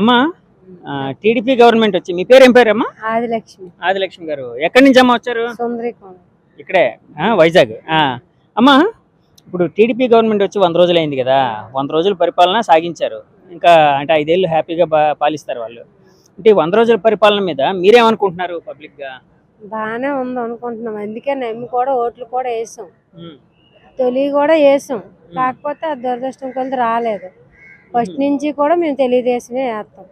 అమ్మా TDP government వచ్చి మీ పేరు ఏం పేరమ్మా? ఆదిలక్ష్మి. ఆదిలక్ష్మి గారు ఎక్కడి నుంచి అమ్మా వచ్చారు? సుందరీకోణ. ఇక్కడే వైజాగ్. అమ్మా ఇప్పుడు టీడీపీ గవర్నమెంట్ వచ్చి 100 రోజులు అయింది కదా, 100 రోజుల పరిపాలన సాగించారు. ఇంకా అంటే 5 ఏళ్ళు హ్యాపీగా పాలిస్తారు వాళ్ళు. అంటే 100 రోజుల పరిపాలన మీద మీరేమనుకుంటున్నారు? పబ్లిక్ గా బాగానే ఉంది అనుకుంటున్నాం. అందుకే నమ్మి కూడా ఓట్లు కూడా వేసాం, తొలి కూడా వేసాం. కాకపోతే ఆ దురదృష్టం కొద్ది రాలేదు. ఫస్ట్ నుంచి కూడా మేము తెలుగుదేశమే వేస్తాం.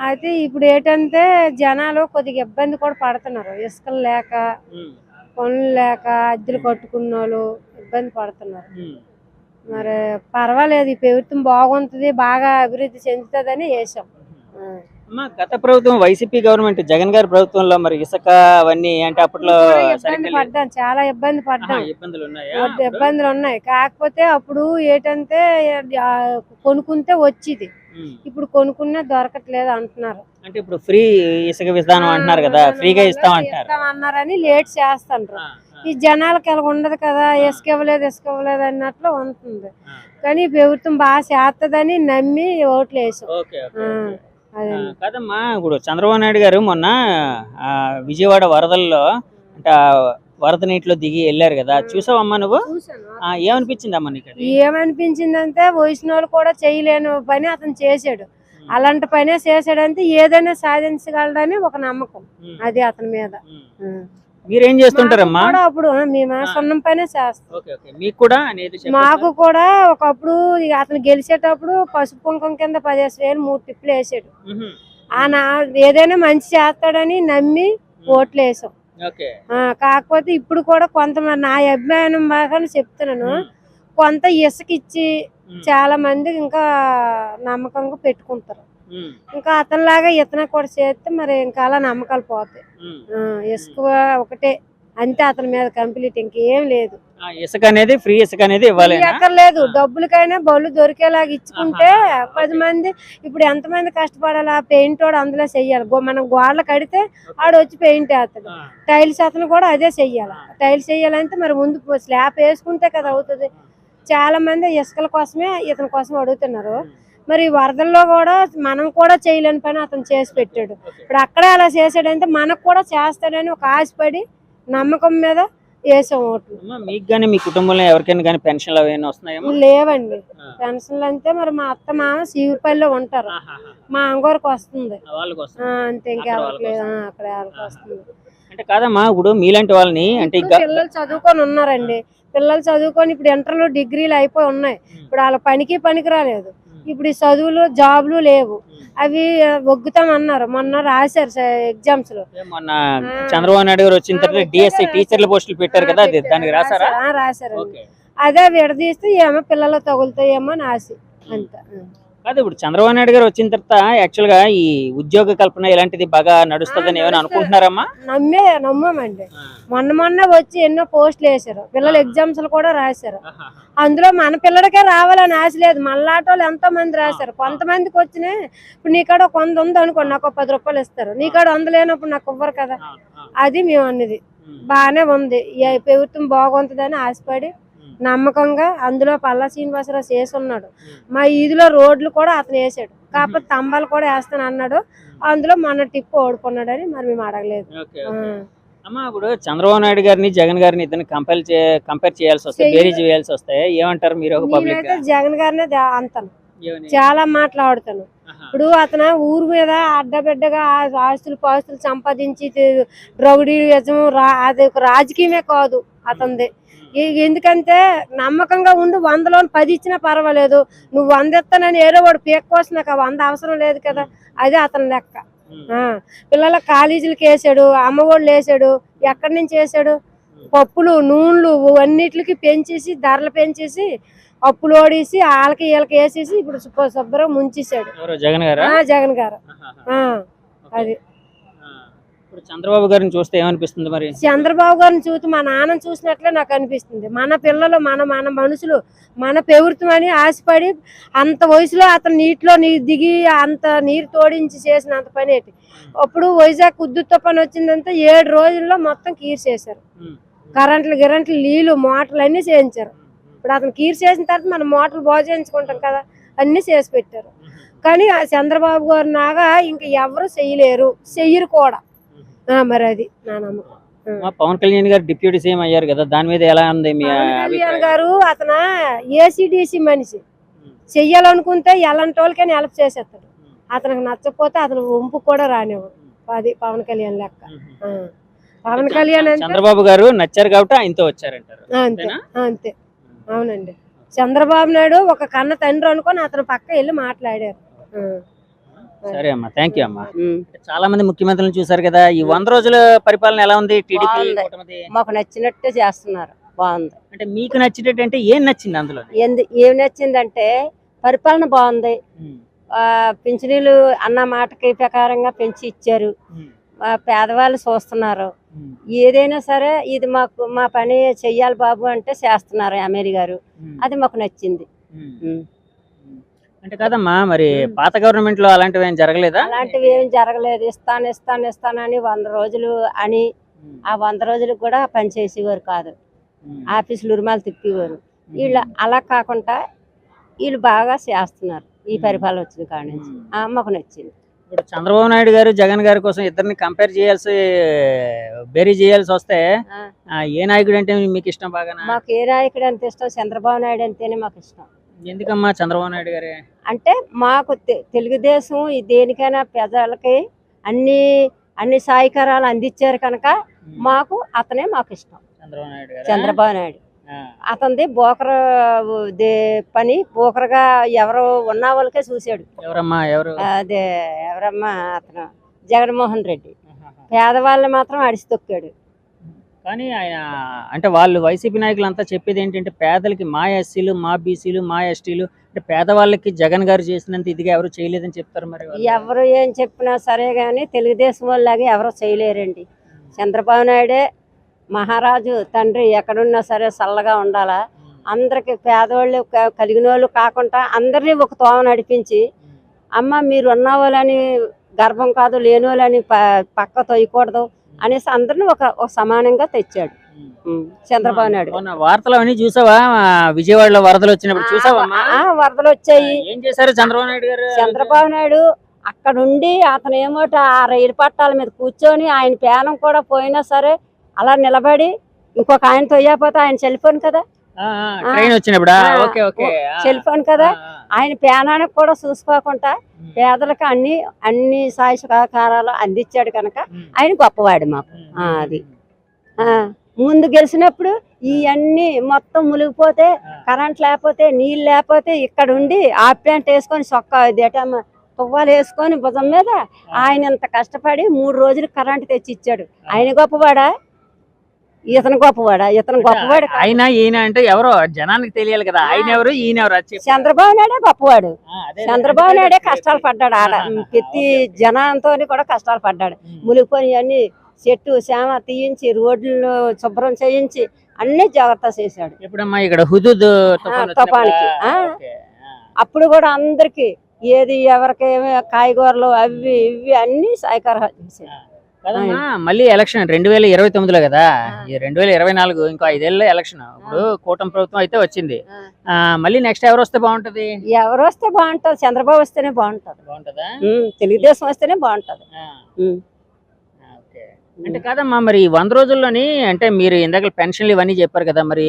అయితే ఇప్పుడు ఏంటంటే జనాలు కొద్దిగా ఇబ్బంది కూడా పడుతున్నారు. ఇసుకలు లేక, పనులు లేక, అద్దెలు కట్టుకున్న వాళ్ళు ఇబ్బంది పడుతున్నారు. మరి పర్వాలేదు, ఈ ప్రభుత్వం బాగుంటుంది, బాగా అభివృద్ధి చెందుతుందని వేసాం. గత ప్రభుత్వం వైసీపీ గవర్నమెంట్ జగన్ గారి ప్రభుత్వంలో మరి ఇసుక అవన్నీ అంటే అప్పట్లో పడ్డాం, చాలా ఇబ్బంది పడ్డాం. ఇబ్బందులు ఉన్నాయి. కాకపోతే అప్పుడు ఏంటంటే కొనుక్కుంటే వచ్చేది, ఇప్పుడు కొనుక్కున్నా దొరకట్లేదు అంటున్నారు. అంటే ఇప్పుడు ఫ్రీ ఇసుక విధానం అంటున్నారు కదా, ఫ్రీగా ఇస్తామన్నారని లేట్ చేస్తుంటారు. ఈ జనాలకి ఎలా ఉండదు కదా, ఇసుక ఇవ్వలేదు అన్నట్లు ఉంటుంది. కానీ ప్రభుత్వం బాగా చేస్తుందని నమ్మి ఓట్లు వేసాం. కాదమ్మా, ఇప్పుడు చంద్రబాబు నాయుడు గారు మొన్న విజయవాడ వరదల్లో అంటే వరద నీటిలో దిగి వెళ్ళారు కదా, చూసావమ్మా నువ్వు? ఏమనిపించింది అమ్మా నీకు? ఏమనిపించింది అంటే వయసున వాళ్ళు కూడా చేయలేని పని అతను చేశాడు. అలాంటి పనే చేశాడంటే ఏదైనా సాధించగలడని ఒక నమ్మకం అది అతని మీద. మీరేం చేస్తుంటారమ్మా? అప్పుడు మేము సున్నం పనే చేస్తాం. మాకు కూడా ఒకప్పుడు అతను గెలిచేటప్పుడు పసుపు కుంకం కింద 15,000 3 ట్రిప్పులు వేసాడు. ఏదైనా మంచి చేస్తాడని నమ్మి ఓట్లు వేసాం. కాకపోతే ఇప్పుడు కూడా కొంతమంది, నా అభిమానం బాగా చెప్తున్నాను, కొంత ఇసుక ఇచ్చి చాలా మంది ఇంకా నమ్మకంగా పెట్టుకుంటారు. ఇంకా అతనిలాగా ఇతను కూడా చేస్తే మరి ఇంకా అలా నమ్మకాలు పోతాయి. ఇసుక ఒకటే అంతే అతని మీద కంప్లీట్, ఇంకేం లేదు. ఇసుక అనేది ఫ్రీ, ఇసుక అనేది ఎక్కర్లేదు. డబ్బులకైనా బళ్ళు దొరికేలాగా ఇచ్చుకుంటే 10 మంది, ఇప్పుడు ఎంతమంది కష్టపడాలి? పెయింట్ వాడు అందులో చెయ్యాలి. మనం గోడలు కడితే ఆడు వచ్చి పెయింట్ వేస్తాడు. టైల్స్ అతను కూడా అదే చెయ్యాలి. టైల్స్ చెయ్యాలంటే మరి ముందు స్లాబ్ వేసుకుంటే కదా అవుతుంది. చాలా మంది ఇసుకల కోసమే ఇతని కోసం అడుగుతున్నారు. మరి వరదల్లో కూడా మనం కూడా చేయలేని పని అతను చేసి పెట్టాడు. ఇప్పుడు అక్కడే అలా చేసాడంటే మనకు కూడా చేస్తాడని ఒక ఆశపడి నమ్మకం మీద వేసాం ఓట్లు. మీకు గానీ మీ కుటుంబంలో ఎవరికైనా కానీ పెన్షన్లు అవన్నీ వస్తున్నాయా? లేవండి. పెన్షన్లు అంటే మరి మా అత్త మామ సీవుపల్లిలో ఉంటారు, మా అంగోరికి వస్తుంది అంతే, ఇంకెవరికి లేదు. అక్కడ ఎవరికి వస్తుంది అంటే కాదమ్మా, ఇప్పుడు మీలాంటి వాళ్ళని అంటే పిల్లలు చదువుకొని ఉన్నారండి. పిల్లలు చదువుకొని ఇప్పుడు ఇంటర్లు డిగ్రీలు అయిపోయి ఉన్నాయి. ఇప్పుడు వాళ్ళ పనికి రాలేదు. ఇప్పుడు ఈ చదువులు జాబ్లు లేవు. అవి ఒగ్గుతామన్నారు, మొన్న రాశారు ఎగ్జామ్స్ లో. మొన్న చంద్రబాబు నాయుడు గారు వచ్చిన తర్వాత డిఎస్సి టీచర్ల పోస్టులు పెట్టారు కదా, దానికి రాశారు. అదే విడదీస్తే ఏమో పిల్లలు తగులుతాయేమో అని ఆశ అంత. కాదు, ఇప్పుడు చంద్రబాబు నాయుడు గారు వచ్చిన తర్వాత యాక్చువల్ గా ఈ ఉద్యోగ కల్పన ఇలాంటిది బాగా నడుస్తుందని ఏమైనా అనుకుంటున్నారమ్మా? నమ్మామండి. మొన్న వచ్చి ఎన్నో పోస్టులు వేసారు, పిల్లలు ఎగ్జామ్స్ కూడా రాశారు. అందులో మన పిల్లలకే రావాలని ఆశ లేదు, మళ్ళాటోళ్ళు ఎంతో మంది రాశారు. కొంతమందికి వచ్చినాయి. ఇప్పుడు నీకాడ 100 ఉంది అనుకోండి, నాకు 10 రూపాయలు ఇస్తారు. నీకాడ 100 లేనప్పుడు నాకు ఇవ్వరు కదా. అది మేము అన్నది. బాగానే ఉంది, ప్రభుత్వం బాగుంటుందని ఆశపడి నమ్మకంగా అందులో పల్లా శ్రీనివాసరావు చేసి ఉన్నాడు. మా ఈదిలో రోడ్లు కూడా అతను వేసాడు. కాకపోతే స్తంభాలు కూడా వేస్తాను అన్నాడు. అందులో మన టిప్పు ఓడుకున్నాడని మరి మేము అడగలేదు. అమ్మా, ఇప్పుడు చంద్రబాబు నాయుడు గారిని జగన్ గారిని ఇద్దరిని కంపేర్ చేయాల్సి వస్తే, బేరీజ్ వేయాల్సి వస్తే ఏమంటారు మీరు? జగన్ గారినే అంతాను, చాలా మాట్లాడుతాను. ఇప్పుడు అతను ఊరు మీద అడ్డబిడ్డగా ఆస్తులు పాస్తులు సంపాదించి రౌడీజం, అది ఒక రాజకీయమే కాదు అతనిది. ఎందుకంటే నమ్మకంగా ఉండి 100లో 10 ఇచ్చినా పర్వాలేదు. నువ్వు 100 ఇస్తానని ఏరో వాడు పీక్ కోసం నాకు 100 అవసరం లేదు కదా. అదే అతని లెక్క. పిల్లల కాలేజీలకు వేసాడు, అమ్మఒళ్ళు వేసాడు. ఎక్కడి నుంచి వేసాడు? పప్పులు నూనెలు అన్నిటికి పెంచేసి, ధరలు పెంచేసి, అప్పులు ఓడేసి వాళ్ళకి వీళ్ళకి వేసేసి ఇప్పుడు శుభ్రం ముంచేసాడు జగన్ గారు. అది చంద్రబాబు గారిని చూస్తే ఏమనిపిస్తుంది మరి? చంద్రబాబు గారిని చూసి మా నాన్న చూసినట్లే నాకు అనిపిస్తుంది. మన పిల్లలు, మన మనుషులు, మన ప్రభుత్వం అని ఆశపడి అంత వయసులో అతను నీటిలో దిగి అంత నీరు తోడించి చేసిన అంత పని ఏంటి? అప్పుడు వైజాగ్ ఉద్దుతో పని వచ్చిందంటే 7 రోజుల్లో మొత్తం కీర్ చేశారు. కరెంట్లు నీళ్లు మోటార్లు అన్ని చేయించారు. ఇప్పుడు అతను కీర్ చేసిన తర్వాత మనం మోటార్లు బాగు చేయించుకుంటాం కదా, అన్ని చేసి పెట్టారు. కానీ ఆ చంద్రబాబు గారు నాగా ఇంకా ఎవరు చెయ్యరు కూడా. మరి అది నా నమ్మకం. పవన్ కళ్యాణ్ గారు డిప్యూటీ సీఎం అయ్యారు కదా, దాని మీద ఎలా ఉంది మీ పవన్ కళ్యాణ్ అభిప్రాయం? గారు అతను ఏసీడీసీ మనిషి, చెయ్యాలనుకుంటే ఎలాంటి వాళ్ళకైనా హెల్ప్ చేసేస్తాడు. అతనికి నచ్చకపోతే అతను వంపు కూడా రానివ్వడు. అది పవన్ కళ్యాణ్ లెక్క. పవన్ కళ్యాణ్ అంటే చంద్రబాబు గారు నచ్చారు కాబట్టి ఆయనతో వచ్చారంటారు. అంతే అంతే. అవునండి. చంద్రబాబు నాయుడు ఒక కన్న తండ్రి అనుకొని అతను పక్క వెళ్ళి మాట్లాడారు. సరే అమ్మా, థ్యాంక్ యూ అమ్మా. చాలా మంది ముఖ్యమంత్రులను చూసారు కదా, ఈ 100 రోజుల పరిపాలన ఎలా ఉంది? టీడీపీ కూటమిది మాకు నచ్చినట్టే చేస్తున్నారు, బాగుంది. అంటే మీకు నచ్చినట్టు అంటే ఏం నచ్చింది అందులో? ఏం నచ్చిందంటే పరిపాలన బాగుంది. పింఛనీలు అన్న మాటకి ప్రకారంగా పెంచి ఇచ్చారు. పేదవాళ్ళు చూస్తున్నారు. ఏదైనా సరే ఇది మా పని చెయ్యాలి బాబు అంటే చేస్తున్నారు ఎమ్మెల్యే గారు. అది మాకు నచ్చింది. అంటే కాదమ్మా, మరి పాత గవర్నమెంట్ లో అలాంటివి ఏం జరగలేదా? అలాంటివి ఏం జరగలేదు. ఇస్తానని 100 రోజులు అని ఆ 100 రోజులకు కూడా పని చేసేవారు కాదు. ఆఫీసులు ఉరుమాలు తిప్పేవారు. వీళ్ళు అలా కాకుండా వీళ్ళు బాగా చేస్తున్నారు ఈ పరిపాలన వచ్చిన కాడ నుంచి. మాకు నచ్చింది. ఇప్పుడు చంద్రబాబు నాయుడు గారు జగన్ గారి కోసం ఇద్దరిని కంపేర్ బేరీ చేయాల్సి వస్తే ఏ నాయకుడు అంటే మీకు ఇష్టం బాగా? మాకు ఏ నాయకుడు అంటే ఇష్టం? చంద్రబాబు నాయుడు అంటేనే మాకు ఇష్టం. ఎందుకమ్మా చంద్రబాబు నాయుడు గారే? అంటే మాకు తెలుగుదేశం దేనికైనా ప్రజలకి అన్ని సహాయకారాలు అందించారు కనుక అతనే మాకు ఇష్టం. చంద్రబాబు నాయుడు అతనిది బోకర పని బోకరగా ఎవరు ఉన్న వాళ్ళకే చూశాడు. ఎవరమ్మా అతను జగన్మోహన్ రెడ్డి పేదవాళ్ళని మాత్రం అడిసి తొక్కాడు. కానీ ఆయన అంటే వాళ్ళు వైసీపీ నాయకులు అంతా చెప్పేది ఏంటంటే పేదలకి మా ఎస్సీలు, మా బీసీలు, మా ఎస్టీలు అంటే పేదవాళ్ళకి జగన్ గారు చేసినంత ఇదిగా ఎవరు చేయలేదని చెప్తారు. మరి ఎవరు ఏం చెప్పినా సరే గాని తెలుగుదేశం వాళ్ళలాగే ఎవరు చేయలేరండి. చంద్రబాబు నాయుడే మహారాజు తండ్రి, ఎక్కడున్నా సరే చల్లగా ఉండాలా. అందరికి పేదవాళ్ళు కలిగిన వాళ్ళు కాకుండా అందరినీ ఒక తోవ నడిపించి అమ్మ మీరు ఉన్నవాళ్ళని గర్భం కాదు, లేని వాళ్ళని పక్క తొయ్యకూడదు అనేసి అందరిని ఒక సమానంగా తెచ్చాడు చంద్రబాబు నాయుడు. వార్తలు అవన్నీ చూసావా? విజయవాడలో వరదలు వచ్చినప్పుడు చూసావా? వరదలు వచ్చాయి. ఏం చేశారు చంద్రబాబు నాయుడు గారు? చంద్రబాబు నాయుడు అక్కడ ఉండి అతను ఏమోట ఆ రైలు పట్టాల మీద కూర్చొని ఆయన పేనం కూడా పోయినా సరే అలా నిలబడి ఇంకొక ఆయన తొయ్యకపోతే ఆయన సెల్ఫోన్ కదా, సెల్ఫోన్ కదా, ఆయన పేనానికి కూడా చూసుకోకుండా పేదలకు అన్ని సాయ సహకారాలు అందించాడు కనుక ఆయన గొప్పవాడు మాకు. అది ముందు గెలిచినప్పుడు ఇవన్నీ మొత్తం మునిగిపోతే, కరెంట్ లేకపోతే, నీళ్ళు లేకపోతే ఇక్కడ ఉండి ఆ ప్యాంట్ వేసుకొని తువ్వాలు వేసుకొని భుజం మీద ఆయన ఇంత కష్టపడి 3 రోజులు కరెంట్ తెచ్చి ఇచ్చాడు. ఆయన గొప్పవాడా? ఇతను గొప్పవాడా? ఇతను గొప్పవాడు. ఆయన ఈయన అంటే ఎవరో జనానికి తెలియాలి కదా, ఆయన ఎవరు ఈయన ఎవరు? చంద్రబాబు నాయుడే గొప్పవాడు. చంద్రబాబు నాయుడే కష్టాలు పడ్డాడు. ఆడ ప్రతి జనంతో కూడా కష్టాలు పడ్డాడు. మునిగిపోయి అన్ని చెట్టు చేమ తీయించి రోడ్లు శుభ్రం చేయించి అన్ని జాగ్రత్త చేశాడు. ఎప్పుడమ్మా ఇక్కడ హుదూద్ తుఫానికి అప్పుడు కూడా అందరికి ఏది ఎవరికేమి కాయగూరలు అవి ఇవి అన్ని సహకారాలు చేశాడు. మళ్ళీ ఎలక్షన్ 2029లో కదా, 2024 ఇంకో 5 ఏళ్ళ ఎలక్షన్. ఇప్పుడు కూటమి ప్రభుత్వం అయితే వచ్చింది. మళ్ళీ నెక్స్ట్ ఎవరు వస్తే బాగుంటది? ఎవరు వస్తే బాగుంటది? చంద్రబాబు వస్తేనే బాగుంటది. బాగుంటదా? తెలుగుదేశం వస్తేనే బాగుంటది. అంటే కాదమ్మా, మరి 100 రోజుల్లోని అంటే మీరు ఇందాక పెన్షన్లు ఇవన్నీ చెప్పారు కదా, మరి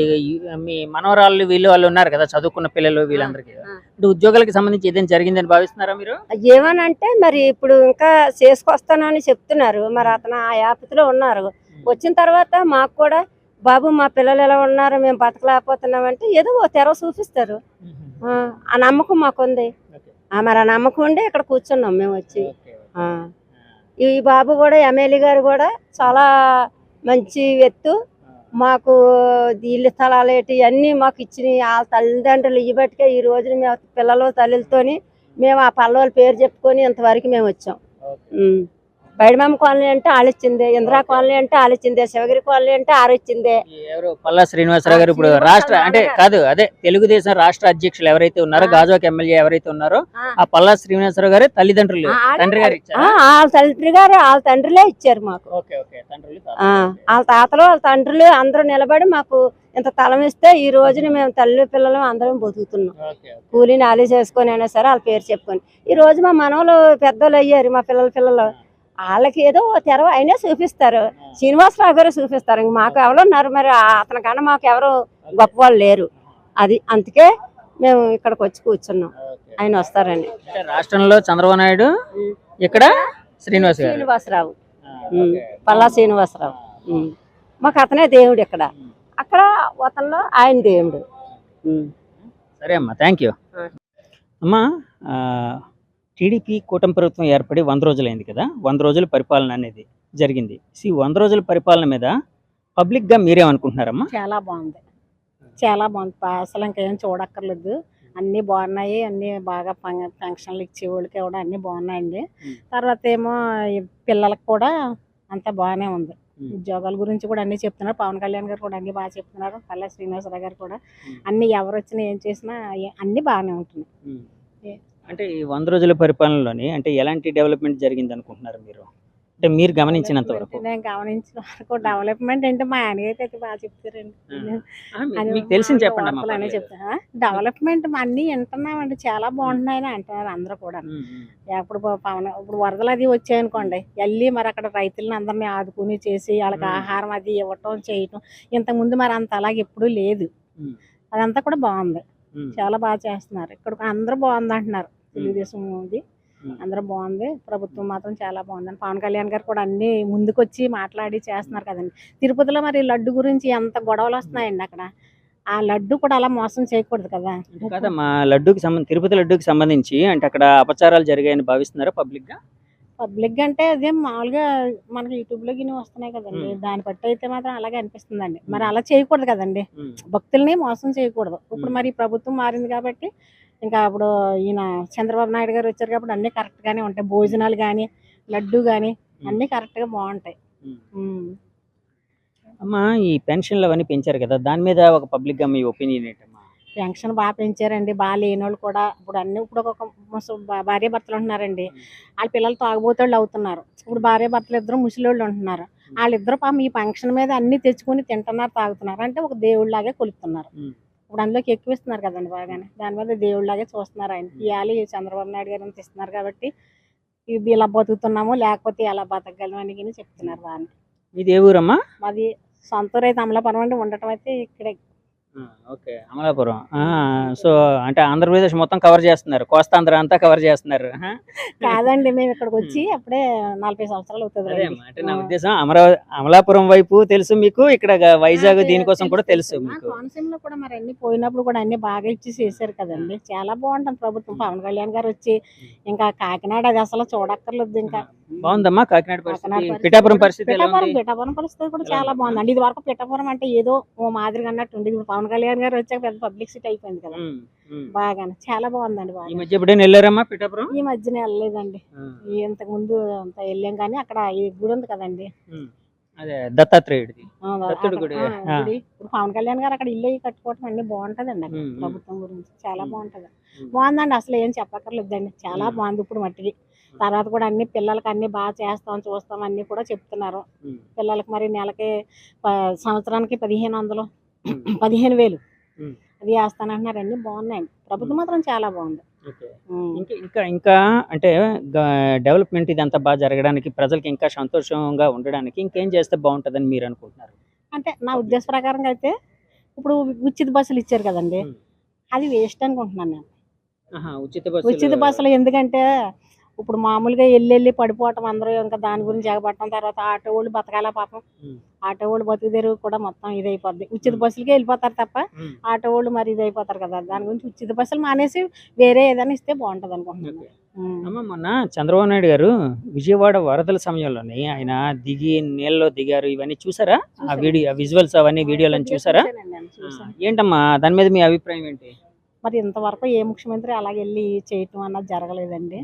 మీ మనవరాళ్ళు వాళ్ళు ఉన్నారు కదా, చదువుకున్న పిల్లలు వీళ్ళందరికీ అంటే ఉద్యోగాలకు సంబంధించి ఏదైనా జరిగిందని భావిస్తున్నారా మీరు? ఏమనంటే మరి ఇప్పుడు ఇంకా చేసుకొస్తానని చెప్తున్నారు. మరి అతను ఆ యాపతిలో ఉన్నారు. వచ్చిన తర్వాత మాకు కూడా బాబు మా పిల్లలు ఎలా ఉన్నారు, మేము బతకలేకపోతున్నామంటే ఏదో తెర చూపిస్తారు. ఆ నమ్మకం మాకుంది. మరి ఆ నమ్మకం ఉండే ఇక్కడ కూర్చున్నాం మేము వచ్చి. ఈ బాబు కూడా ఎమ్మెల్యే గారు కూడా చాలా మంచి వ్యక్తి. మాకు ఇల్లు స్థలాలు అన్నీ మాకు ఇచ్చినాయి. ఆ తల్లిదండ్రులు ఇవ్వబట్టికే ఈ రోజున మేము పిల్లలు తల్లితోని మేము ఆ పల్లవాళ్ళ పేరు చెప్పుకొని ఇంతవరకు మేము వచ్చాం. బైడమామ కాలనీ అంటే ఆలోచిందే, ఇందిరా కాలనీ అంటే ఆలోచిందే, శివగిరి కాలనీ అంటే ఆలోచిందే. ఎవరు పల్లా శ్రీనివాసరావు గారు ఇప్పుడు రాష్ట్ర అంటే కాదు అదే తెలుగుదేశం రాష్ట్ర అధ్యక్షులు ఎవరైతే ఉన్నారో గాజువాక ఎమ్మెల్యే ఎవరైతే ఉన్నారో ఆ పల్లా శ్రీనివాసరావు గారు తల్లిదండ్రులు తండ్రి గారు ఇచ్చారు. వాళ్ళ తండ్రి గారు వాళ్ళ తండ్రులే ఇచ్చారు మాకు. వాళ్ళ తాతలు వాళ్ళ తండ్రులు అందరూ నిలబడి మాకు ఇంత తలం ఇస్తే ఈ రోజున మేము తల్లి పిల్లలు అందరం బతుకుతున్నాం. కూలీ నాలి చేసుకొని అయినా సరే వాళ్ళ పేరు చెప్పుకొని ఈ రోజు మా మనవలు పెద్దోళ్ళు అయ్యారు. మా పిల్లలు వాళ్ళకి ఏదో తెరవ అయినా చూపిస్తారు. శ్రీనివాసరావు గారు చూపిస్తారు. ఇంక మాకు ఎవరు ఉన్నారు మరి అతని కన్నా మాకు ఎవరు గొప్ప వాళ్ళు లేరు. అది అందుకే మేము ఇక్కడికి వచ్చి కూర్చున్నాం. ఆయన వస్తారని. రాష్ట్రంలో చంద్రబాబు నాయుడు, ఇక్కడ శ్రీనివాసరావు, పల్లా శ్రీనివాసరావు. మాకు అతనే దేవుడు. ఇక్కడ అక్కడ అతనిలో ఆయన దేవుడు. సరే అమ్మా, థ్యాంక్ యూ అమ్మా. టీడీపీ కూటమి ప్రభుత్వం ఏర్పడి 100 రోజులైంది కదా, 100 రోజుల పరిపాలన అనేది జరిగింది. ఈ 100 రోజుల పరిపాలన మీద పబ్లిక్గా మీరేమనుకుంటున్నారమ్మా? చాలా బాగుంది, చాలా బాగుంది. అసలు ఇంకేం చూడక్కర్లేదు. అన్నీ బాగున్నాయి. అన్నీ బాగా పెన్షన్లు ఇచ్చేవాళ్ళకి కూడా అన్నీ బాగున్నాయండి. తర్వాత ఏమో ఈ పిల్లలకు కూడా అంతా బాగానే ఉంది. ఉద్యోగాల గురించి కూడా అన్నీ చెప్తున్నారు. పవన్ కళ్యాణ్ గారు కూడా అన్నీ బాగా చెప్తున్నారు. పల్లా శ్రీనివాసరావు గారు కూడా అన్నీ ఎవరు వచ్చినా ఏం చేసినా అన్నీ బాగానే ఉంటున్నాయి. అంటే ఈ 100 రోజుల పరిపాలనలోని అంటే ఎలాంటి డెవలప్మెంట్ జరిగింది అనుకుంటున్నారు మీరు? అంటే మీరు గమనించినంత వరకు. నేను గమనించిన వరకు డెవలప్మెంట్ అంటే మా ఆయన అయితే బాగా చెప్తారండి. మీకు తెలిసింది చెప్పండి. చెప్తా డెవలప్మెంట్ అన్నీ వింటున్నామండి. చాలా బాగుంటున్నాయని అంటున్నారు అందరూ కూడా. ఇప్పుడు ఇప్పుడు వరదలు అది వచ్చాయనుకోండి, వెళ్ళి మరి అక్కడ రైతులను అందరినీ ఆదుకుని చేసి వాళ్ళకి ఆహారం అది ఇవ్వటం చేయటం ఇంతకుముందు మరి అంత అలాగే ఎప్పుడూ లేదు. అదంతా కూడా బాగుంది. చాలా బాగా చేస్తున్నారు. ఇక్కడ అందరూ బాగుంది అంటున్నారు. తెలుగుదేశం ఇది అందరూ బాగుంది. ప్రభుత్వం మాత్రం చాలా బాగుందని పవన్ కళ్యాణ్ గారు కూడా అన్ని ముందుకొచ్చి మాట్లాడి చేస్తున్నారు కదండి. తిరుపతిలో మరి లడ్డు గురించి ఎంత గొడవలు వస్తున్నాయండి. అక్కడ ఆ లడ్డు కూడా అలా మోసం చేయకూడదు కదా. కాదమ్మా, తిరుపతి లడ్డుకి సంబంధించి అంటే అక్కడ అపచారాలు జరిగాయని భావిస్తున్నారా పబ్లిక్ అంటే అదే మామూలుగా మనకి యూట్యూబ్ లో గిన్నె వస్తున్నాయి కదండి. దాన్ని బట్టి అయితే మాత్రం అలాగే అనిపిస్తుందండి. మరి అలా చేయకూడదు కదండి. భక్తుల్ని మోసం చేయకూడదు. ఇప్పుడు మరి ప్రభుత్వం మారింది కాబట్టి ఇంకా అప్పుడు ఈయన చంద్రబాబు నాయుడు గారు వచ్చారు కాబట్టి అన్ని కరెక్ట్ గానే ఉంటాయి. భోజనాలు కానీ లడ్డు కానీ అన్ని కరెక్ట్ గా బాగుంటాయి. అమ్మా, ఈ పెన్షన్లు అవన్నీ పెంచారు కదా, దాని మీద ఒక పబ్లిక్ గా మీ ఒపీనియన్ ఏంటమ్మా? పెన్షన్ బాగా పెంచారండి. బాగా లేని వాళ్ళు కూడా ఇప్పుడు అన్ని ఇప్పుడు ఒక భార్య భర్తలు ఉంటున్నారండి. వాళ్ళ పిల్లలు తాగుబోతోళ్ళు అవుతున్నారు. ఇప్పుడు భార్య భర్తలు ఇద్దరు ముసలోళ్ళు ఉంటున్నారు. వాళ్ళిద్దరు పాపం ఈ పెన్షన్ మీద అన్ని తెచ్చుకుని తింటున్నారు, తాగుతున్నారు. అంటే ఒక దేవుళ్ళలాగే కొలుస్తున్నారు. ఇప్పుడు అందులోకి ఎక్కువ ఇస్తున్నారు కదండి బాగానే. దాని మీద దేవుళ్ళలాగే చూస్తున్నారు. ఆయన ఇవ్వాలి చంద్రబాబు నాయుడు గారు అంత ఇస్తున్నారు కాబట్టి ఇది ఇలా బతుకుతున్నాము, లేకపోతే ఎలా బతకగలం అని చెప్తున్నారు. బాగా మీది ఏ ఊరమ్మా? మాది సొంత ఊరు అయితే అమలాపురం అండి. ఉండటం అయితే ఇక్కడే. ఓకే, అమలాపురం. సో అంటే ఆంధ్రప్రదేశ్ మొత్తం కవర్ చేస్తున్నారు, కోస్తాంధ్ర అంతా కవర్ చేస్తున్నారు. కాదండి, మేము ఇక్కడికి వచ్చి అప్పుడే 40 సంవత్సరాలు అవుతుంది. అంటే నా ఉద్దేశం అమలాపురం వైపు తెలుసు మీకు, ఇక్కడ వైజాగ్ దీనికోసం కూడా తెలుసు మీకు. కోనసీమలో కూడా మరి అన్ని పోయినప్పుడు కూడా అన్ని బాగా ఇచ్చి చేశారు కదండి. చాలా బాగుంటుంది ప్రభుత్వం. పవన్ కళ్యాణ్ గారు వచ్చి ఇంకా కాకినాడ అది అసలు చూడక్కర్లేదు. ఇంకా బాగుందమ్మా కాకినాడ పరిస్థితి. పిఠాపురం పరిస్థితి కూడా చాలా బాగుందండి. ఇది వరకు పిఠాపురం అంటే ఏదో ఓ మాదిరిగా అన్నట్టు ఉండేది. పవన్ కళ్యాణ్ గారు వచ్చాక పెద్ద పబ్లిసిటీ అయిపోయింది కదా. బాగా చాలా బాగుందండి. ఈ మధ్య ఎప్పుడైనా వెళ్ళారమ్మా పిఠాపురం? ఈ మధ్యనే వెళ్ళలేదండి. ఇంతకు ముందు అంతా వెళ్ళాం కానీ అక్కడ ఈ గుడి ఉంది కదండి, అదే దత్తాత్రేయుడిది గుడి. ఇప్పుడు పవన్ కళ్యాణ్ గారు అక్కడ ఇల్లు కట్టుకోవటం అన్ని బాగుంటదండి. అక్కడ ప్రభుత్వం గురించి చాలా బాగుంటది. బాగుందండి, అసలు ఏం చెప్పక్కర్లేదండి. చాలా బాగుంది ఇప్పుడు మట్టికి. తర్వాత కూడా అన్ని పిల్లలకి అన్ని బాగా చేస్తాం చూస్తాం అన్ని కూడా చెప్తున్నారు. పిల్లలకి మరి నెలకి సంవత్సరానికి 1500 15,000 అది వేస్తానంటున్నారు. అన్ని బాగున్నాయండి. ప్రభుత్వం మాత్రం చాలా బాగుంది. ఇంకా అంటే డెవలప్మెంట్ ఇదంతా బాగా జరగడానికి, ప్రజలకి ఇంకా సంతోషంగా ఉండడానికి ఇంకేం చేస్తే బాగుంటుందని మీరు అనుకుంటున్నారు? అంటే నా ఉద్దేశ ప్రకారంగా అయితే ఇప్పుడు ఉచిత బస్సులు ఇచ్చారు కదండి, అది వేస్ట్ అనుకుంటున్నాను నేను. ఉచిత బస్సులు ఎందుకంటే ఇప్పుడు మామూలుగా వెళ్ళి పడిపోవటం అందరూ ఇంకా దాని గురించి ఎగబట్టడం. తర్వాత ఆటో వాళ్ళు బతకాల పాపం. ఆటో వాళ్ళు బతుకుదేరు కూడా మొత్తం ఇదైపోద్ది. ఉచిత బస్సులకే వెళ్ళిపోతారు తప్ప ఆటో వాళ్ళు మరి ఇదైపోతారు కదా. దాని గురించి ఉచిత బస్సులు మానేసి వేరే ఏదైనా ఇస్తే బాగుంటది అనుకుంటున్నాను. మొన్న చంద్రబాబు నాయుడు గారు విజయవాడ వరదల సమయంలోనే ఆయన దిగి నీళ్ళలో దిగారు. ఇవన్నీ చూసారా? ఆ విజువల్స్ అవన్నీ వీడియోలను చూసారా? ఏంటమ్మా దాని మీద మీ అభిప్రాయం ఏంటి? మరి ఇంతవరకు ఏ ముఖ్యమంత్రి అలాగ వెళ్ళి చేయటం అన్నది జరగలేదండి.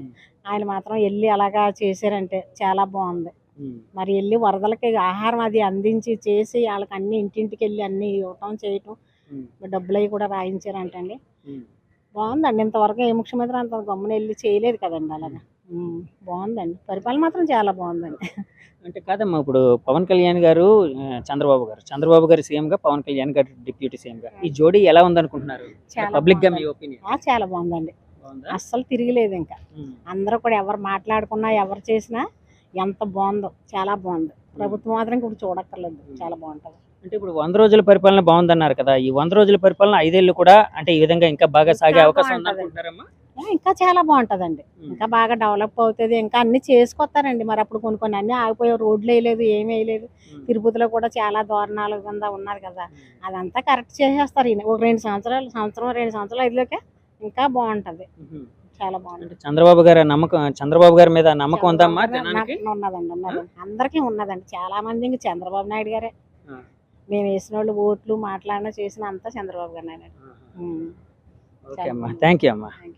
ఆయన మాత్రం వెళ్ళి అలాగా చేశారంటే చాలా బాగుంది. మరి వెళ్ళి వరదలకి ఆహారం అది అందించి చేసి వాళ్ళకి అన్ని ఇంటింటికి వెళ్ళి అన్ని ఇవ్వటం చేయటం, డబ్బులు అవి కూడా రాయించారంటండి. బాగుందండి. ఇంతవరకు ఏ ముఖ్యమంత్రి అంత గమ్మున వెళ్ళి చేయలేదు కదండి అలాగా. బాగుందండి, పరిపాలన మాత్రం చాలా బాగుందండి. అంటే కాదమ్మా, ఇప్పుడు పవన్ కళ్యాణ్ గారు చంద్రబాబు గారు సీఎం గా, పవన్ కళ్యాణ్ గారు డిప్యూటీ సీఎం గా, ఈ జోడీ ఎలా ఉందనుకుంటున్నారు చాలా పబ్లిక్ గా మీ బాగుందండి. ఒపీనియన్? చాలా బాగుందండి, అస్సలు తిరిగిలేదు. ఇంకా అందరూ కూడా ఎవరు మాట్లాడుకున్నా ఎవరు చేసినా ఎంత బాగుందో, చాలా బాగుంది. ప్రభుత్వం మాత్రం ఇప్పుడు చూడక్కర్లేదు, చాలా బాగుంటుంది. అంటే ఇప్పుడు 100 రోజుల పరిపాలన బాగుందన్నారు కదా, ఈ 100 రోజుల పరిపాలన 5 ఏళ్ళు కూడా అంటే ఈ విధంగా ఇంకా బాగా సాగే ఇంకా అవకాశం బాగుంటది. ఉందనుకుంటున్నారమ్మా? ఇంకా చాలా బాగుంటదండి. ఇంకా బాగా డెవలప్ అవుతుంది, ఇంకా అన్ని చేసుకొస్తారండి. మరి అప్పుడు కొన్ని అన్ని ఆగిపోయాయి, రోడ్లు వేయలేదు, ఏమీ వేయలేదు. తిరుపతిలో కూడా చాలా దారుణాలు కింద ఉన్నారు కదా, అదంతా కరెక్ట్ చేసేస్తారు. ఈయన ఒక 2 సంవత్సరాలు 2 సంవత్సరాలు ఐదులోకే ఇంకా బాగుంటది, చాలా బాగుంటుంది. చంద్రబాబు గారి మీద నమ్మకం ఉందమ్మా జనానికి? ఉన్నదండి. అందరికీ ఉన్నదండి. చాలా మంది ఇంక చంద్రబాబు నాయుడు గారే. మేము వేసిన వాళ్ళు ఓట్లు మాట్లాడినా చేసిన అంతా చంద్రబాబు గారు నాయుడు. ఓకే అమ్మా, థ్యాంక్ యూ అమ్మా.